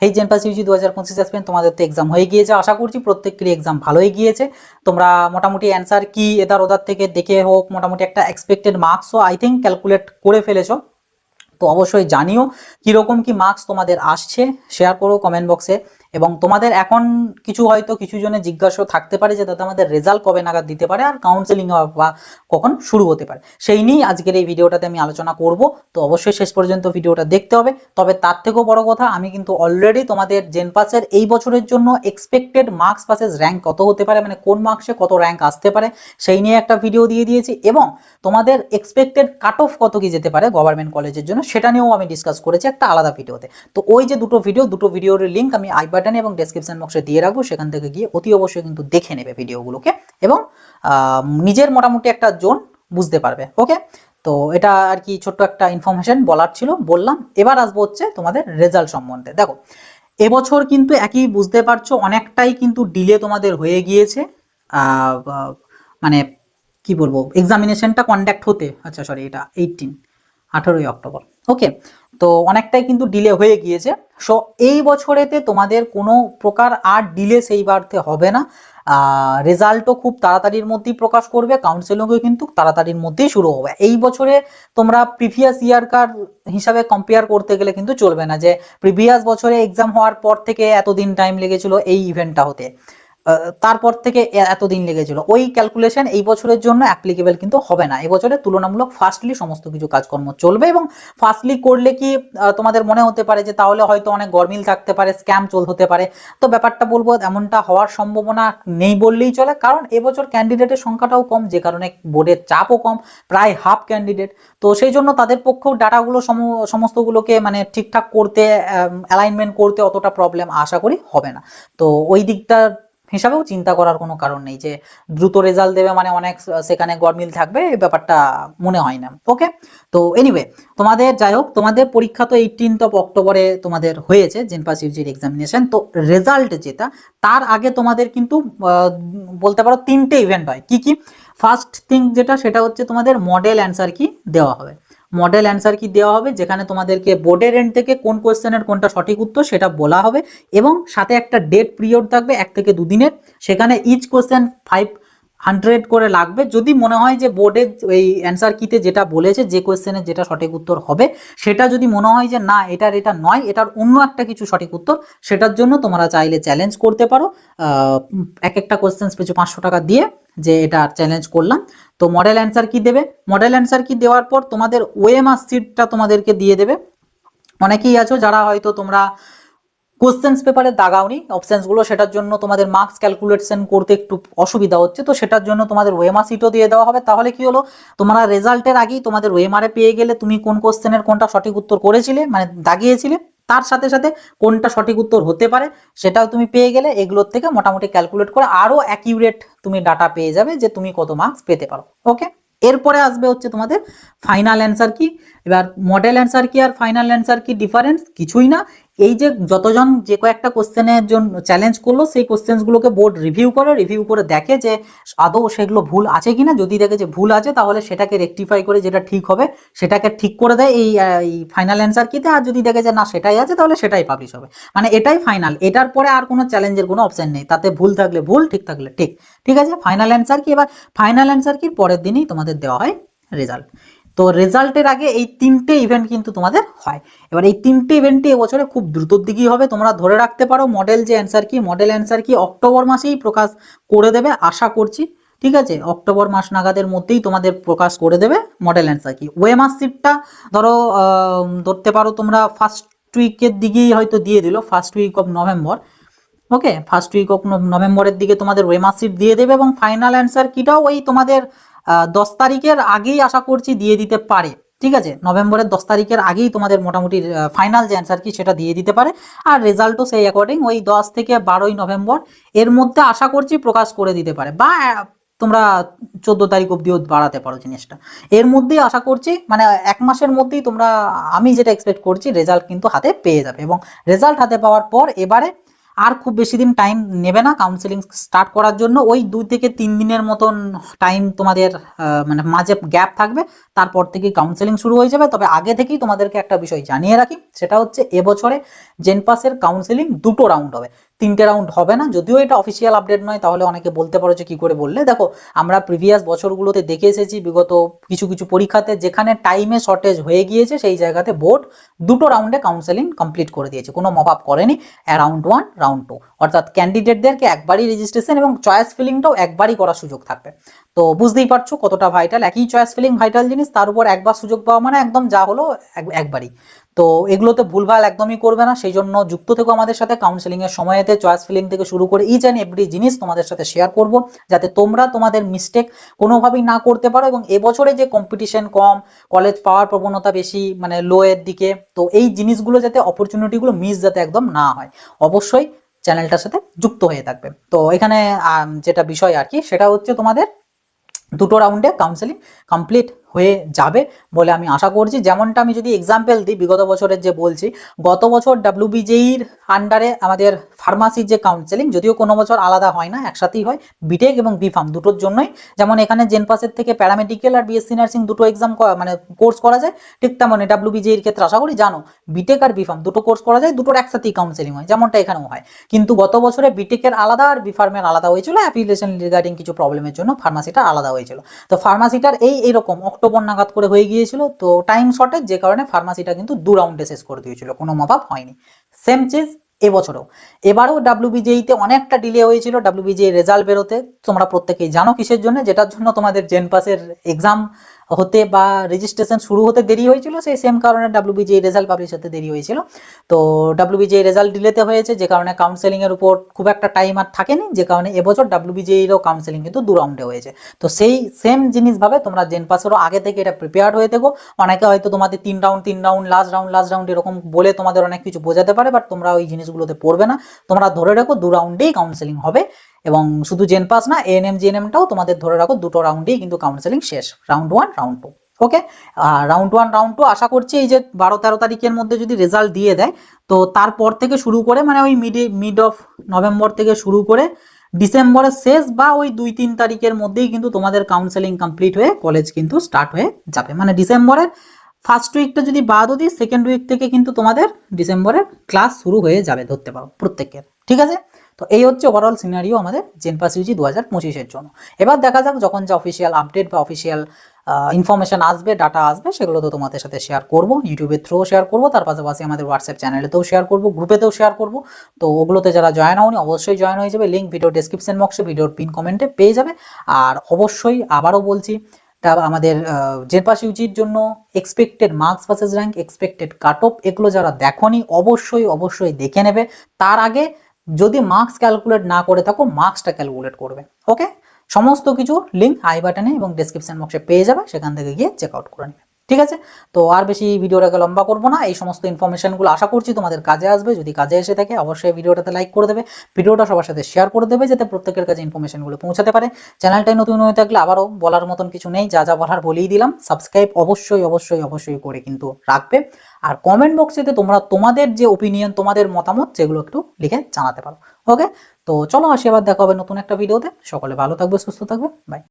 এই জেনপাস Yuji 2025 aspirant তোমাদের তো এক্সাম হয়ে গিয়েছে, আশা করছি প্রত্যেকেরই এক্সাম ভালোই গিয়েছে। তোমরা মোটামুটি অ্যান্সার কি এদার ওদার থেকে দেখে হোক মোটামুটি একটা এক্সপেক্টেড মার্কসও আই থিঙ্ক ক্যালকুলেট করে ফেলেছো। তো অবশ্যই জানিও কীরকম কি মার্কস তোমাদের আসছে, শেয়ার করো কমেন্ট বক্সে। এবং তোমাদের এখন কিছু হয়তো কিছু জনের জিজ্ঞাসা থাকতে পারে যে দাদা আমাদের রেজাল্ট কবে নাগাদ দিতে পারে আর কাউন্সেলিং বা কখন শুরু হতে পারে, সেই নিয়েই আজকের এই ভিডিওটাতে আমি আলোচনা করব। তো অবশ্যই শেষ পর্যন্ত ভিডিওটা দেখতে হবে। তবে তার থেকেও বড় কথা, আমি কিন্তু অলরেডি তোমাদের জেনপাসের এই বছরের জন্য এক্সপেক্টেড মার্কস পাসেস র্যাঙ্ক কত হতে পারে, মানে কোন মার্কসে কত র্যাঙ্ক আসতে পারে সেই নিয়ে একটা ভিডিও দিয়ে দিয়েছি, এবং তোমাদের এক্সপেক্টেড কাট অফ কত কি যেতে পারে গভর্নমেন্ট কলেজের জন্য সেটা নিয়েও আমি ডিসকাস করেছি একটা আলাদা ভিডিওতে। তো ওই যে দুটো ভিডিওর লিঙ্ক আমি আই বাটনে এবং ডেসক্রিপশন বক্সে দিয়ে রাখবো, সেখান থেকে গিয়ে অতি অবশ্যই কিন্তু দেখে নেবে ভিডিওগুলোকে এবং নিজের মোটামুটি একটা জোন বুঝতে পারবে। ওকে, তো এটা আর কি ছোট্ট একটা ইনফরমেশন বলার ছিল, বললাম। এবার আসবো হচ্ছে তোমাদের রেজাল্ট সম্বন্ধে। দেখো এবছর কিন্তু একই বুঝতে পারছো অনেকটাই কিন্তু ডিলে তোমাদের হয়ে গিয়েছে, মানে কি বলবো এক্সামিনেশনটা কন্ডাক্ট হতে, আচ্ছা সরি এটা 18ই অক্টোবর। ওকে, তো অনেকটাই কিন্তু ডিলে হয়ে গিয়েছে। সো এই বছরেতে তোমাদের কোনো প্রকার আর ডিলে সেই বারতে হবে না। রেজাল্টও খুব তাড়াতাড়ির মধ্যেই প্রকাশ করবে, কাউন্সেলিংও কিন্তু তাড়াতাড়ির মধ্যেই শুরু হবে। এই বছরে তোমরা প্রিভিয়াস ইয়ারকার হিসাবে কম্পেয়ার করতে গেলে কিন্তু চলবে না যে প্রিভিয়াস বছরে এক্সাম হওয়ার পর থেকে এতদিন টাইম লেগেছিল এই ইভেন্টটা হতে, তারপর থেকে এতদিন লেগেছিল, ওই ক্যালকুলেশন এই বছরের জন্য অ্যাপ্লিকেবল কিন্তু হবে না। এবছরে তুলনামূলক ফাস্টলি সমস্ত কিছু কাজকর্ম চলবে, এবং ফাস্টলি করলে কি তোমাদের মনে হতে পারে যে তাহলে হয়তো অনেক গরমিল থাকতে পারে, স্ক্যাম হতে পারে। তো ব্যাপারটা বলবো এমনটা হওয়ার সম্ভাবনা নেই বললেই চলে, কারণ এবছর ক্যান্ডিডেটের সংখ্যাটাও কম, যে কারণে বোর্ডের চাপও কম, প্রায় হাফ ক্যান্ডিডেট। তো সেই জন্য তাদের পক্ষেও ডাটাগুলো সমস্তগুলোকে মানে ঠিকঠাক করতে, অ্যালাইনমেন্ট করতে অতটা প্রবলেম আশা করি হবে না। তো ওই দিকটা হিসাবেও চিন্তা করার কোনো কারণ নেই যে দ্রুত রেজাল্ট দেবে মানে অনেক সেখানে গরমিল থাকবে, এই ব্যাপারটা মনে হয় না। ওকে, তো এনিওয়ে তোমাদের যাই হোক, তোমাদের পরীক্ষা তো 18 অক্টোবরে তোমাদের হয়েছে জেনপাস ইউজির এক্সামিনেশন। তো রেজাল্ট যেটা, তার আগে তোমাদের কিন্তু বলতে পারো 3টে ইভেন্ট হয়। কি কি? ফার্স্ট থিং যেটা, সেটা হচ্ছে তোমাদের মডেল অ্যান্সার কি দেওয়া হবে। মডেল অ্যান্সার কি দেওয়া হবে, যেখানে তোমাদেরকে বোর্ডের এন্ড থেকে কোন কোয়েশ্চেনের কোনটা সঠিক উত্তর সেটা বলা হবে, এবং সাথে একটা ডেট পিরিয়ড থাকবে 1 থেকে 2 দিনের। সেখানে ইচ কোয়েশ্চেন 500 করে লাগবে। যদি মনে হয় যে বোর্ডের এই অ্যান্সার কিতে যেটা বলেছে, যে কোয়েশ্চেনের যেটা সঠিক উত্তর হবে, সেটা যদি মনে হয় যে না এটা নয়, এটার অন্য একটা কিছু সঠিক উত্তর, সেটার জন্য তোমরা চাইলে চ্যালেঞ্জ করতে পারো এক একটা কোয়েশ্চেন পিছু 500 টাকা দিয়ে, যে এটা চ্যালেঞ্জ করলাম। তো মডেল অ্যান্সার কি দেবে, মডেল অ্যান্সার কি দেওয়ার পর তোমাদের ওএমআর শিটটা তোমাদেরকে দিয়ে দেবে। অনেকেই আছো যারা হয়তো তোমরা কোশ্চেন্স পেপারে দাগাওনি অপশনসগুলো, সেটার জন্য তোমাদের মার্কস ক্যালকুলেশন করতে একটু অসুবিধা হচ্ছে, তো সেটার জন্য তোমাদের ওএমআর শিটও দিয়ে দেওয়া হবে। তাহলে কি হলো, তোমরা রেজাল্টের আগেই তোমাদের ওএমআরে পেয়ে গেলে তুমি কোন কোশ্চেনের কোনটা সঠিক উত্তর করেছিলে, মানে দাগিয়েছিলে, তার সাথে সাথে কোনটা সঠিক উত্তর হতে পারে সেটাও তুমি পেয়ে গেলে। এগুলোর থেকে মোটামুটি ক্যালকুলেট করে আরও অ্যাকিউরেট তুমি ডাটা পেয়ে যাবে যে তুমি কত মার্কস পেতে পারো। ওকে, এরপরে আসবে হচ্ছে তোমাদের ফাইনাল অ্যান্সার কি। এবার মডেল অ্যান্সার কি আর ফাইনাল অ্যান্সার কি ডিফারেন্স? কিছুই না, এই যে যতজন যে কয়েকটা কোশ্চেনের জন্য চ্যালেঞ্জ করলো, সেই কোশ্চেন্সগুলোকে বোর্ড রিভিউ করে দেখে যে আদৌ সেগুলো ভুল আছে কিনা। যদি দেখে যে ভুল আছে, তাহলে সেটাকে রেকটিফাই করে যেটা ঠিক হবে সেটাকে ঠিক করে দেয় এই ফাইনাল অ্যান্সার কিতে। আর যদি দেখে যে না সেটাই আছে, তাহলে সেটাই পাবলিশ হবে, মানে এটাই ফাইনাল। এটার পরে আর কোনো চ্যালেঞ্জের কোনো অপশন নেই, তাতে ভুল থাকলে ভুল, ঠিক থাকলে ঠিক। ঠিক আছে, ফাইনাল অ্যান্সার কি। এবার ফাইনাল অ্যান্সার কি পরের দিনই তোমাদের দেওয়া হয় রেজাল্ট। তো রেজাল্টের আগে এই 3টে ইভেন্ট কিন্তু তোমাদের হয়। এবার এই 3টে ইভেন্টই এবছরে খুব দ্রুতর দিকেই হবে, তোমরা ধরে রাখতে পারো। মডেল অ্যান্সার কি অক্টোবর মাসেই প্রকাশ করে দেবে আশা করছি। ঠিক আছে, অক্টোবর মাস নাগাদের মধ্যেই তোমাদের প্রকাশ করে দেবে মডেল অ্যান্সার কি। ওএমআর শিটটা ধরো ধরতে পারো তোমরা ফার্স্ট উইকের দিকেই হয়তো দিয়ে দিল, first week of November. Okay, first week of নভেম্বরের দিকে তোমাদের ওএমআর শিট দিয়ে দেবে, এবং ফাইনাল অ্যান্সার কিটাও ওই তোমাদের 10 তারিখের আগেই আশা করছি দিয়ে দিতে পারে। ঠিক আছে, নভেম্বরের 10 তারিখের আগেই তোমাদের মোটামুটি ফাইনাল যে অ্যান্সার কি সেটা দিয়ে দিতে পারে। আর রেজাল্টও সেই অ্যাকর্ডিং ওই 10 থেকে 12ই নভেম্বর এর মধ্যে আশা করছি প্রকাশ করে দিতে পারে, বা তোমরা 14 তারিখ অব্দিও বাড়াতে পারো জিনিসটা। এর মধ্যেই আশা করছি, মানে 1 মাসের মধ্যেই তোমরা, আমি যেটা এক্সপেক্ট করছি, রেজাল্ট কিন্তু হাতে পেয়ে যাবে। এবং রেজাল্ট হাতে পাওয়ার পর এবারে আর খুব বেশি দিন টাইম নেবে না কাউন্সেলিং স্টার্ট করার জন্য, ওই 2 থেকে 3 দিনের মতন টাইম তোমাদের মানে মাঝে গ্যাপ থাকবে, তারপর থেকেই কাউন্সেলিং শুরু হয়ে যাবে। তবে আগে থেকেই তোমাদেরকে একটা বিষয় জানিয়ে রাখি, সেটা হচ্ছে এবছরে জেনপাসের কাউন্সেলিং 2টো রাউন্ড হবে, 3টে রাউন্ড হবে না। যদিও এটা অফিসিয়াল আপডেট নয়, তাহলে অনেকে বলতে পারো যে কি করে বললে। দেখো, আমরা প্রিভিয়াস বছরগুলোতে দেখে এসেছি, বিগত কিছু কিছু পরীক্ষাতে যেখানে টাইমে শর্টেজ হয়ে গিয়েছে সেই জায়গাতে বোর্ড 2টো রাউন্ডে কাউন্সেলিং কমপ্লিট করে দিয়েছে, কোনো মপ আপ করেনি। রাউন্ড 1 রাউন্ড 2, অর্থাৎ ক্যান্ডিডেটদেরকে একবারই রেজিস্ট্রেশন এবং চয়েস ফিলিংটাও একবারই করার সুযোগ থাকবে। তো বুঝতেই পারছো কতটা ভাইটাল, একই চয়েস ফিলিং ভাইটাল জিনিস, তার উপর একবার সুযোগ পাওয়া মানে একদম যা হলো একবারই। তো এগুলোতে ভুলভাল একদমই করবে না, সেই জন্য যুক্ত থেকো আমাদের সাথে। কাউন্সেলিং এর সময়তে চয়েস ফিলিং থেকে শুরু করে ইচ অ্যান্ড এভরি জিনিস তোমাদের সাথে শেয়ার করব, যাতে তোমরা তোমাদের মিস্টেক কোনোভাবেই না করতে পারো। এবং এবছরে যে কম্পিটিশন কম, কলেজ পাওয়ার প্রবণতা বেশি, মানে লো এর দিকে, তো এই জিনিসগুলো যাতে অপরচুনিটিগুলো মিস যাতে একদম না হয়, অবশ্যই চ্যানেলটার সাথে যুক্ত হয়ে থাকবে। তো এখানে যেটা বিষয় আর কি, সেটা হচ্ছে তোমাদের 2টো রাউন্ডে কাউন্সেলিং কমপ্লিট হয়ে যাবে বলে আমি আশা করছি। যেমনটা আমি যদি এক্সাম্পল দিই বিগত বছরের যে বলছি, গত বছর ডাব্লিউবিজেইর আন্ডারে আমাদের ফার্মাসির যে কাউন্সেলিং, যদিও কোনো বছর আলাদা হয় না, একসাথেই হয়, বিটেক এবং বিফার্ম দুটোর জন্যই। যেমন এখানে জেনপাসের থেকে প্যারামেডিক্যাল আর বিএসসি নার্সিং দুটো এক্সাম মানে কোর্স করা যায়, ঠিক তেমনই ডাব্লিউবিজেইর ক্ষেত্রে আশা করি জানো বিটেক আর বিফার্ম দুটো কোর্স করা যায়, দুটোর একসাথেই কাউন্সেলিং হয়, যেমনটা এখানেও হয়। কিন্তু গত বছরে বিটেকের আলাদা আর বিফার্মের আলাদা হয়েছিল, অ্যাফিলিয়েশন রিগার্ডিং কিছু প্রবলেমের জন্য ফার্মাসিটা আলাদা হয়েছিল। তো ফার্মাসিটার এইরকম অক্টোবর নাগাদ করে হয়ে গিয়েছিল, তো টাইম শর্টেজ যে কারণে ফার্মাসিটা কিন্তু 2 রাউন্ডে শেষ করে দিয়েছিল, কোনো মপ আপ হয়নি। সেম চিজ এবছরও, এবারেও ডাব্লিউবিজেইতে অনেকটা ডিলে হয়েছিল ডাব্লিউবিজেই রেজাল্ট বেরোতে। তোমরা প্রত্যেকেই জানো কিসের জন্য, যেটার জন্য তোমাদের জেনপাসের এক্সাম হতে বা রেজিস্ট্রেশন শুরু হতে দেরি হয়েছিল, সেই সেম কারণে ডাব্লিউবিজেই রেজাল্ট পাবলিশ হতে দেরি হয়েছিল। তো ডাব্লিউবিজেই রেজাল্ট ডিলেতে হয়েছে, যে কারণে কাউন্সেলিং এর উপর খুব একটা টাইম আর থাকেনি, যে কারণে এবছর ডাব্লিউবিজেইরও কাউন্সেলিং কিন্তু 2 রাউন্ডে হয়েছে। তো সেই সেম জিনিসভাবে তোমরা জেনপাসেরও আগে থেকে এটা প্রিপেয়ার হয়ে থেকো। অনেকে হয়তো তোমাদের 3 রাউন্ড লাস্ট রাউন্ড এরকম বলে তোমাদের অনেক কিছু বোঝাতে পারে, বাট তোমরা ওই জিনিসগুলোতে পড়বে না। তোমরা ধরে রাখো 2 রাউন্ডেই কাউন্সেলিং হবে, এবং শুধু জেনপাস না, এএনএম জিএনএমটাও তোমাদের ধরে রাখো 2টো রাউন্ডেই কিন্তু কাউন্সেলিং শেষ, রাউন্ড 1 রাউন্ড 2। ওকে, রাউন্ড 1 রাউন্ড 2 আশা করছি এই যে 12-13 তারিখের মধ্যে যদি রেজাল্ট দিয়ে দেয়, তো তারপর থেকে শুরু করে মানে ওই মিড অফ নভেম্বর থেকে শুরু করে ডিসেম্বরের শেষ বা ওই 2-3 তারিখের মধ্যেই কিন্তু তোমাদের কাউন্সেলিং কমপ্লিট হয়ে কলেজ কিন্তু স্টার্ট হয়ে যাবে। মানে ডিসেম্বরের ফার্স্ট উইকটা যদি বাদও দিই, সেকেন্ড উইক থেকে কিন্তু তোমাদের ডিসেম্বরের ক্লাস শুরু হয়ে যাবে ধরতে পারো প্রত্যেকের, ঠিক আছে। তো এই হচ্ছে ওভারঅল সিনারিও আমাদের জেনপাস ইউজি 2025-এর জন্য। এবার দেখা যাক যখন যা অফিসিয়াল আপডেট বা অফিসিয়াল ইনফরমেশন আসবে, ডাটা আসবে, সেগুলো তো তোমাদের সাথে শেয়ার করব, ইউটিউবের থ্রুও শেয়ার করব, তার পাশাপাশি আমাদের হোয়াটসঅ্যাপ চ্যানেলেতেও শেয়ার করব, গ্রুপেতেও শেয়ার করব। তো ওগুলোতে যারা জয়েন হওনি অবশ্যই জয়েন হয়ে যাবে, লিঙ্ক ভিডিও ডেসক্রিপশন বক্সে, ভিডিওর পিন কমেন্টে পেয়ে যাবে। আর অবশ্যই আবারও বলছি, তা আমাদের জেনপাস ইউজির জন্য expected marks versus rank, expected cut off, এগুলো যারা দেখোনি অবশ্যই দেখে নেবে। তার আগে যদি মার্কস ক্যালকুলেট না করে থাকো, মার্কসটা ক্যালকুলেট করবে। ওকে, সমস্ত কিছু লিঙ্ক আই বাটনে এবং ডেসক্রিপশন বক্সে পেয়ে যাবে, সেখান থেকে গিয়ে চেক আউট করে নেবে, ঠিক আছে। তো আর বেশি ভিডিওটাকে লম্বা করবো না, এই সমস্ত ইনফরমেশনগুলো আশা করছি তোমাদের কাজে আসবে। যদি কাজে এসে থাকে অবশ্যই ভিডিওটাতে লাইক করে দেবে, ভিডিওটা সবার সাথে শেয়ার করে দেবে, যাতে প্রত্যেকের কাছে ইনফরমেশনগুলো পৌঁছাতে পারে। চ্যানেলটাই নতুন হয়ে থাকলে আবারও বলার মতন কিছু নেই, যা যা বলার বলেই দিলাম। সাবস্ক্রাইব অবশ্যই করে কিন্তু রাখবে। আর কমেন্ট বক্সেতে তোমরা তোমাদের যে ওপিনিয়ন, তোমাদের মতামত, যেগুলো একটু লিখে জানাতে পারো। ওকে, তো চলো আসি, আবার দেখা হবে নতুন একটা ভিডিওতে। সকলে ভালো থাকবে, সুস্থ থাকবে, বাই।